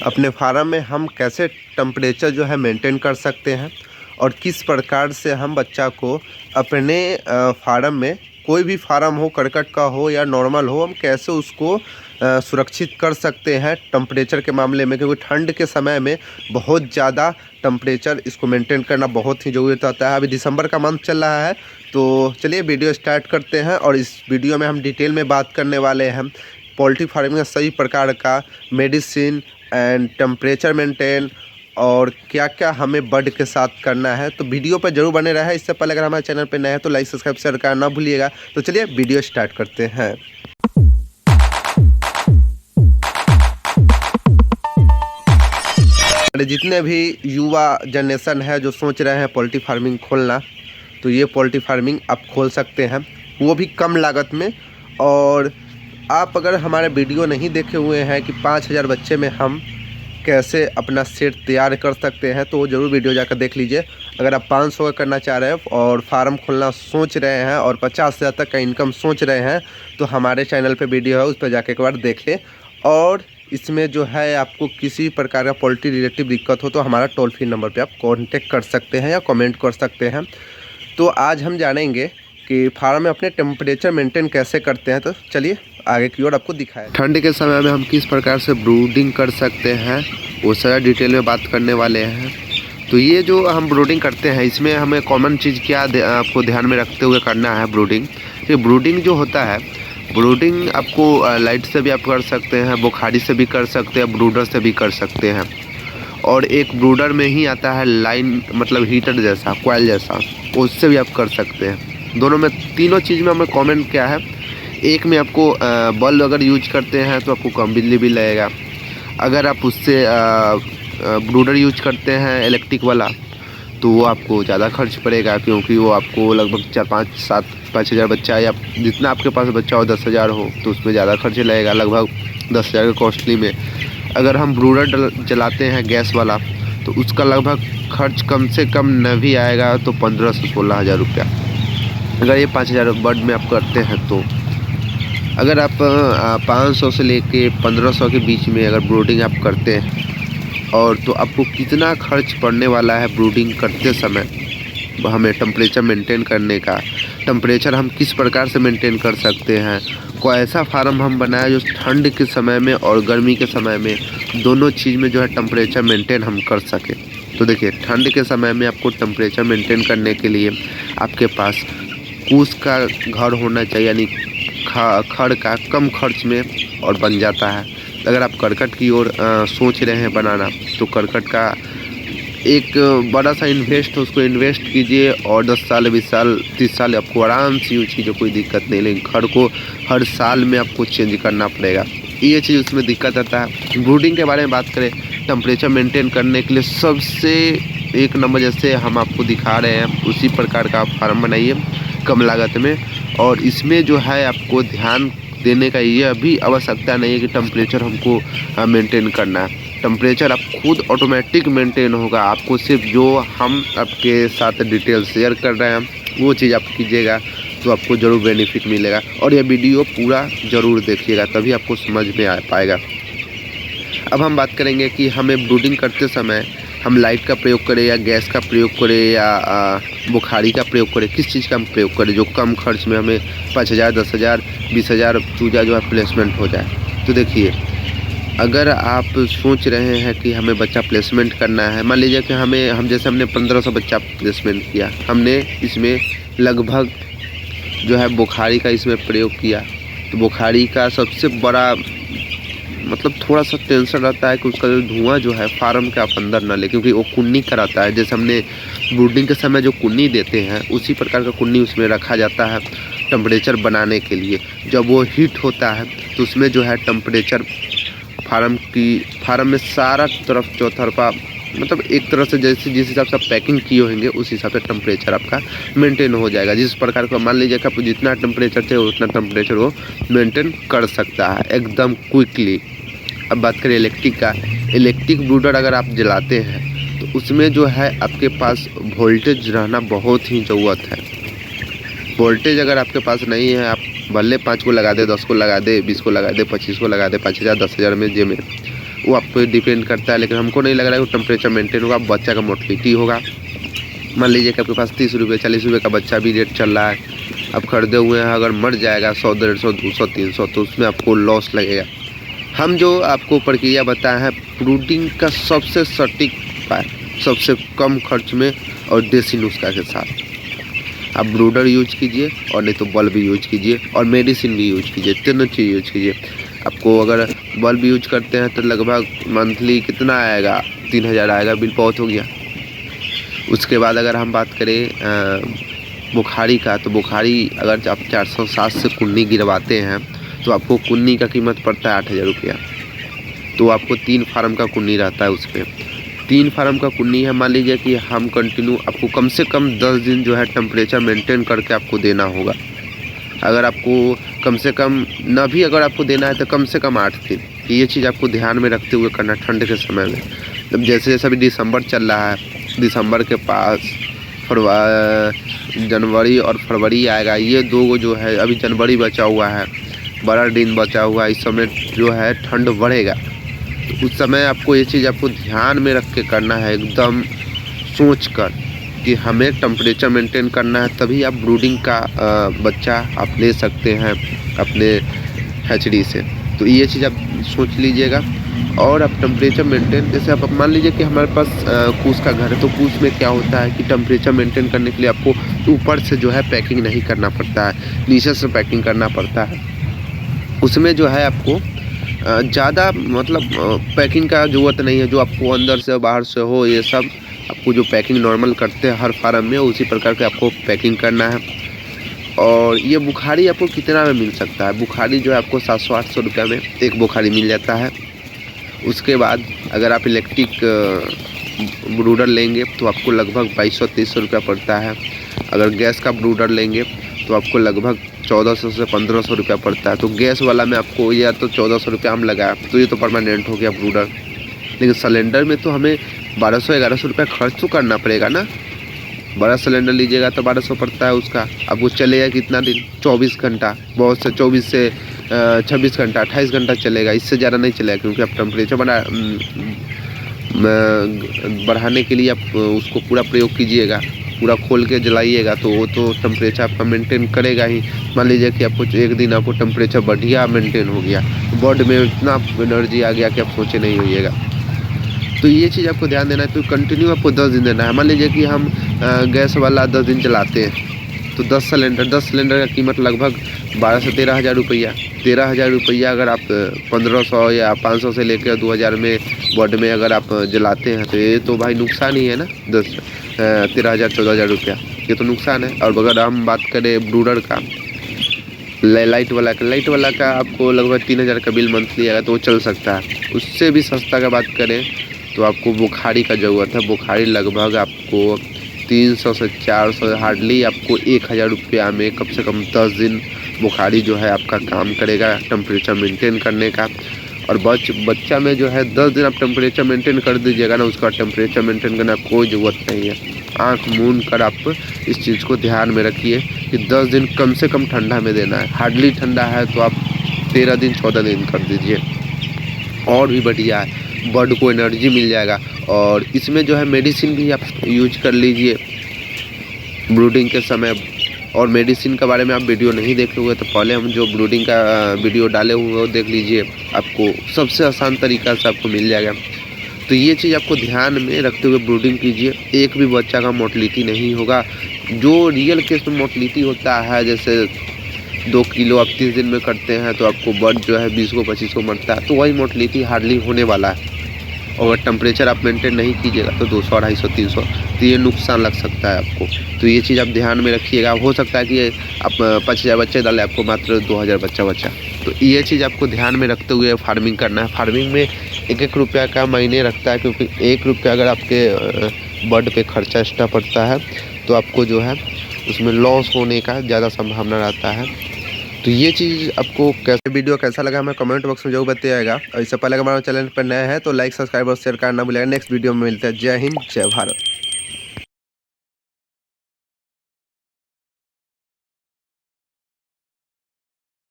अपने फार्म में हम कैसे टेम्परेचर जो है मेंटेन कर सकते हैं और किस प्रकार से हम बच्चा को अपने फार्म में, कोई भी फार्म हो, करकट का हो या नॉर्मल हो, हम कैसे उसको सुरक्षित कर सकते हैं टेम्परेचर के मामले में। क्योंकि ठंड के समय में बहुत ज़्यादा टेम्परेचर इसको मेंटेन करना बहुत ही ज़रूरी होता है। अभी दिसंबर का मंथ चल रहा है, तो चलिए वीडियो स्टार्ट करते हैं। और इस वीडियो में हम डिटेल में बात करने वाले हैं पोल्ट्री फार्मिंग का सभी प्रकार का मेडिसिन एंड टेम्परेचर मेंटेन और क्या क्या हमें बर्ड के साथ करना है। तो वीडियो पर जरूर बने रहे। इससे पहले अगर हमारे चैनल पर नए हैं तो लाइक सब्सक्राइब शेयर करना ना भूलिएगा। तो चलिए वीडियो स्टार्ट करते हैं। जितने भी युवा जनरेशन है जो सोच रहे हैं पोल्ट्री फार्मिंग खोलना, तो ये पोल्ट्री फार्मिंग आप खोल सकते हैं, वो भी कम लागत में। और आप अगर हमारे वीडियो नहीं देखे हुए हैं कि 5000 बच्चे में हम कैसे अपना सेट तैयार कर सकते हैं, तो वो ज़रूर वीडियो जाकर देख लीजिए। अगर आप 500 का करना चाह रहे हैं और फार्म खोलना सोच रहे हैं और 50,000 तक का इनकम सोच रहे हैं, तो हमारे चैनल पे वीडियो है, उस पर जाके एक बार देख लें। और इसमें जो है आपको किसी प्रकार का पोल्ट्री रिलेटिव दिक्कत हो तो हमारा टोल फ्री नंबर पे आप कांटेक्ट कर सकते हैं या कमेंट कर सकते हैं। तो आज हम जानेंगे कि फार्म में अपने टेम्परेचर मेंटेन कैसे करते हैं। तो चलिए आगे की ओर आपको दिखाएं। ठंड के समय में हम किस प्रकार से ब्रूडिंग कर सकते हैं वो सारा डिटेल में बात करने वाले हैं। तो ये जो हम ब्रूडिंग करते हैं, इसमें हमें कॉमन चीज़ क्या आपको ध्यान में रखते हुए करना है ब्रूडिंग। तो ब्रूडिंग जो होता है, ब्रूडिंग आपको लाइट से भी आप कर सकते हैं, बुखारी से भी कर सकते हैं, ब्रूडर से भी कर सकते हैं। और एक ब्रूडर में ही आता है लाइन, मतलब हीटर जैसा, कॉइल जैसा, उससे भी आप कर सकते हैं। दोनों में, तीनों चीज़ में हमें कॉमन क्या है, एक में आपको बल्ब अगर यूज करते हैं तो आपको कम बिजली भी लगेगा। अगर आप उससे ब्रूडर यूज करते हैं इलेक्ट्रिक वाला, तो वो आपको ज़्यादा खर्च पड़ेगा, क्योंकि वो आपको लगभग 4-5 बच्चा, या जितना आपके पास बच्चा हो 10,000 हो, तो उसमें ज़्यादा खर्च लगेगा, लगभग 10,000 के कॉस्टली में। अगर हम ब्रूडर चलाते हैं गैस वाला, तो उसका लगभग खर्च कम से कम न भी आएगा तो 15 से 16,000 रुपया, अगर ये 5,000 बर्ड में आप करते हैं। तो अगर आप 500 से लेके 1500 के बीच में अगर ब्रूडिंग आप करते हैं, और तो आपको कितना खर्च पड़ने वाला है ब्रूडिंग करते समय हमें टेम्परेचर मेंटेन करने का। टेम्परेचर हम किस प्रकार से मेंटेन कर सकते हैं, कोई ऐसा फार्म हम बनाए जो ठंड के समय में और गर्मी के समय में दोनों चीज़ में जो है टेम्परेचर मेंटेन हम कर सकें। तो देखिए, ठंड के समय में आपको टेम्परेचर मेंटेन करने के लिए आपके पास कूस का घर होना चाहिए, यानी खड़ का कम खर्च में और बन जाता है। अगर आप करकट की ओर सोच रहे हैं बनाना, तो करकट का एक बड़ा सा इन्वेस्ट, उसको इन्वेस्ट कीजिए और 10 साल, 20 साल, 30 साल आपको आराम से यूज कीजिए, कोई दिक्कत नहीं। लेकिन खड़ को हर साल में आपको चेंज करना पड़ेगा, ये चीज़ उसमें दिक्कत आता है। ब्रूडिंग के बारे में बात करें, टेम्परेचर मेंटेन करने के लिए सबसे एक नंबर, जैसे हम आपको दिखा रहे हैं उसी प्रकार का आप फार्म बनाइए कम लागत में। और इसमें जो है आपको ध्यान देने का यह भी आवश्यकता नहीं है कि टेम्परेचर हमको मेंटेन करना है। टेम्परेचर आप खुद ऑटोमेटिक मेंटेन होगा, आपको सिर्फ जो हम आपके साथ डिटेल शेयर कर रहे हैं वो चीज़ आप कीजिएगा, तो आपको ज़रूर बेनिफिट मिलेगा। और यह वीडियो पूरा ज़रूर देखिएगा, तभी आपको समझ में आ पाएगा। अब हम बात करेंगे कि हमें ब्रूडिंग करते समय हम लाइट का प्रयोग करें या गैस का प्रयोग करें या बुखारी का प्रयोग करें, किस चीज़ का हम प्रयोग करें जो कम खर्च में हमें 5,000, 10,000, 20,000 चूजा जो है प्लेसमेंट हो जाए। तो देखिए, अगर आप सोच रहे हैं कि हमें बच्चा प्लेसमेंट करना है, मान लीजिए कि हमने 1500 बच्चा प्लेसमेंट किया, हमने इसमें लगभग जो है बुखारी का इसमें प्रयोग किया। तो बुखारी का सबसे बड़ा मतलब थोड़ा सा टेंशन रहता है कि उसका जो धुआं जो है फार्म के आप अंदर ना ले, क्योंकि वो कुन्नी कराता है। जैसे हमने ब्रूडिंग के समय जो कुन्नी देते हैं, उसी प्रकार का कुन्नी उसमें रखा जाता है टेम्परेचर बनाने के लिए। जब वो हीट होता है तो उसमें जो है टेम्परेचर फार्म में सारा तरफ चौतरफा, मतलब एक तरह से जैसे जिस हिसाब से आप पैकिंग किए होंगे उस हिसाब से टेम्परेचर आपका मेंटेन हो जाएगा। जिस प्रकार का मान लीजिए कि आपको जितना टेम्परेचर चाहिए उतना टेम्परेचर वो मेंटेन कर सकता है एकदम क्विकली। अब बात करें इलेक्ट्रिक का, इलेक्ट्रिक ब्रूडर अगर आप जलाते हैं तो उसमें जो है आपके पास वोल्टेज रहना बहुत ही ज़रूरत है। वोल्टेज अगर आपके पास नहीं है, आप भले 5 को लगा दे, 10 को लगा दे, 20 को लगा दे, 25 को लगा दे, 5,000, 10,000 में जे में, वो आप पे डिपेंड करता है, लेकिन हमको नहीं लग रहा है कि टेम्परेचर मेंटेन होगा। बच्चा का मोर्टलिटी होगा, मान लीजिए कि आपके पास 30 रुपये 40 रुपये का बच्चा भी रेट चल रहा है, आप खरीदे हुए हैं, अगर मर जाएगा 100 150 200 300 तो उसमें आपको लॉस लगेगा। हम जो आपको प्रक्रिया बताए हैं ब्रूडिंग का सबसे सटीक उपाय, सबसे कम खर्च में और देसी नुस्खा के साथ, आप ब्रूडर यूज कीजिए और नहीं तो बल्ब यूज कीजिए और मेडिसिन भी यूज कीजिए, तीनों चीज़ यूज कीजिए। आपको अगर बल्ब यूज करते हैं तो लगभग मंथली कितना आएगा, 3000 आएगा, बिल बहुत हो गया। उसके बाद अगर हम बात करें बुखारी का, तो बुखारी अगर आप 407 से कुन्नी गिरवाते हैं तो आपको कुन्नी का कीमत पड़ता है 8000 रुपया। तो आपको 3 फार्म का कुन्नी रहता है, उस पर 3 फार्म का कुन्नी है। मान लीजिए कि हम कंटिन्यू आपको कम से कम 10 दिन जो है टेम्परेचर मेंटेन करके आपको देना होगा। अगर आपको कम से कम न भी अगर आपको देना है तो कम से कम 8 दिन, ये चीज़ आपको ध्यान में रखते हुए करना ठंड के समय में। जब जैसे जैसे अभी दिसंबर चल रहा है, दिसंबर के पास जनवरी और फरवरी आएगा, ये 2 जो है, अभी जनवरी बचा हुआ है, 12 दिन बचा हुआ है, इस समय जो है ठंड बढ़ेगा। तो उस समय आपको ये चीज़ आपको ध्यान में रख के करना है, एकदम सोच कर कि हमें टेम्परेचर मेंटेन करना है, तभी आप ब्रूडिंग का बच्चा आप ले सकते हैं अपने हैचरी से। तो ये चीज़ आप सोच लीजिएगा। और आप टेम्परेचर मेंटेन, जैसे आप मान लीजिए कि हमारे पास कूस का घर है, तो कूस में क्या होता है कि टेम्परेचर मेंटेन करने के लिए आपको ऊपर से जो है पैकिंग नहीं करना पड़ता है, नीचे से पैकिंग करना पड़ता है। उसमें जो है आपको ज़्यादा मतलब पैकिंग का ज़रूरत नहीं है, जो आपको अंदर से बाहर से हो, ये सब आपको जो पैकिंग नॉर्मल करते हैं हर फार्म में, उसी प्रकार के आपको पैकिंग करना है। और ये बुखारी आपको कितना में मिल सकता है, बुखारी जो है आपको 700-800 रुपये में एक बुखारी मिल जाता है। उसके बाद अगर आप इलेक्ट्रिक ब्रूडर लेंगे तो आपको लगभग 2200-2300 रुपया पड़ता है। अगर गैस का ब्रूडर लेंगे तो आपको लगभग 1400 से 1500 रुपया पड़ता है। तो गैस वाला में आपको या तो 1400 रुपया हम लगाया तो ये तो परमानेंट हो गया ब्रूडर, लेकिन सिलेंडर में तो हमें 1200-1100 रुपया खर्च तो करना पड़ेगा ना। बड़ा सिलेंडर लीजिएगा तो 1200 पड़ता है उसका। अब वो चलेगा कितना दिन, 24 घंटा, बहुत से 24 से 26 घंटा 28 घंटा चलेगा, इससे ज़्यादा नहीं चलेगा, क्योंकि आप टेम्परेचर बढ़ाने के लिए आप उसको पूरा प्रयोग कीजिएगा, पूरा खोल के जलाइएगा तो वो तो टेम्परेचर आपका मेंटेन करेगा ही। मान लीजिए कि आपको एक दिन आपको टेम्परेचर बढ़िया मेंटेन हो गया, बॉडी में इतना एनर्जी आ गया कि आप सोचे नहीं होइएगा। तो ये चीज़ आपको ध्यान देना है। तो कंटिन्यू आपको 10 दिन देना है। मान लीजिए कि हम गैस वाला 10 दिन चलाते हैं तो 10 सिलेंडर का कीमत लगभग 12 से 13 हज़ार रुपया। 13 हज़ार रुपया अगर आप 1500 या 500 से लेकर 2000 में बॉड में अगर आप जलाते हैं तो ये तो भाई नुकसान ही है ना। 13,000 14,000 रुपया ये तो नुकसान है। और अगर हम बात करें ब्रूडर का, लाइट वाला का आपको लगभग 3000 का बिल मंथली आएगा तो वो चल सकता है। उससे भी सस्ता का बात करें तो आपको बुखारी का ज़रूरत है। बुखारी लगभग आपको 300 से 400, हार्डली आपको 1000 रुपया में कम से कम 10 दिन बुखारी जो है आपका काम करेगा टेम्परेचर मेंटेन करने का। और बच्चा में जो है 10 दिन आप टेम्परेचर मेंटेन कर दीजिएगा ना, उसका टेम्परेचर मेंटेन करना कोई ज़रूरत नहीं है। आँख मूंद कर आप इस चीज़ को ध्यान में रखिए कि 10 दिन कम से कम ठंडा में देना है। हार्डली ठंडा है तो आप 13 दिन 14 दिन कर दीजिए, और भी बढ़िया है, बर्ड को एनर्जी मिल जाएगा। और इसमें जो है मेडिसिन भी आप यूज कर लीजिए ब्रूडिंग के समय। और मेडिसिन के बारे में आप वीडियो नहीं देखे हुए तो पहले हम जो ब्रूडिंग का वीडियो डाले हुए वो देख लीजिए, आपको सबसे आसान तरीका से आपको मिल जाएगा। तो ये चीज़ आपको ध्यान में रखते हुए ब्रूडिंग कीजिए। एक भी बच्चा का मोर्टलिटी नहीं होगा। जो रियल केस में मोर्टलिटी होता है, जैसे 2 किलो आप 30 दिन में करते हैं तो आपको बर्ड जो है 20 को 25 को मरता है, तो वही मोर्टलिटी हार्डली होने वाला है। और टेम्परेचर आप मेंटेन नहीं कीजिएगा तो 200, 250, 300 तो ये नुकसान लग सकता है आपको। तो ये चीज़ आप ध्यान में रखिएगा। हो सकता है कि आप 5000 बच्चे डालें, आपको मात्र 2000 बच्चा बचा। तो ये चीज़ आपको ध्यान में रखते हुए फार्मिंग करना है। फार्मिंग में 1-1 रुपया का महीने रखता है, क्योंकि 1 रुपया अगर आपके बर्ड पे खर्चा एक्स्ट्रा पड़ता है तो आपको जो है उसमें लॉस होने का ज़्यादा संभावना रहता है। तो ये चीज़ आपको कैसे वीडियो कैसा लगा हमें कमेंट बॉक्स में जरूर बताइएगा। और इससे पहले हमारे चैनल पर नए हैं तो लाइक, सब्सक्राइब और शेयर करना भूलिएगा। नेक्स्ट वीडियो में मिलते हैं। जय हिंद, जय भारत।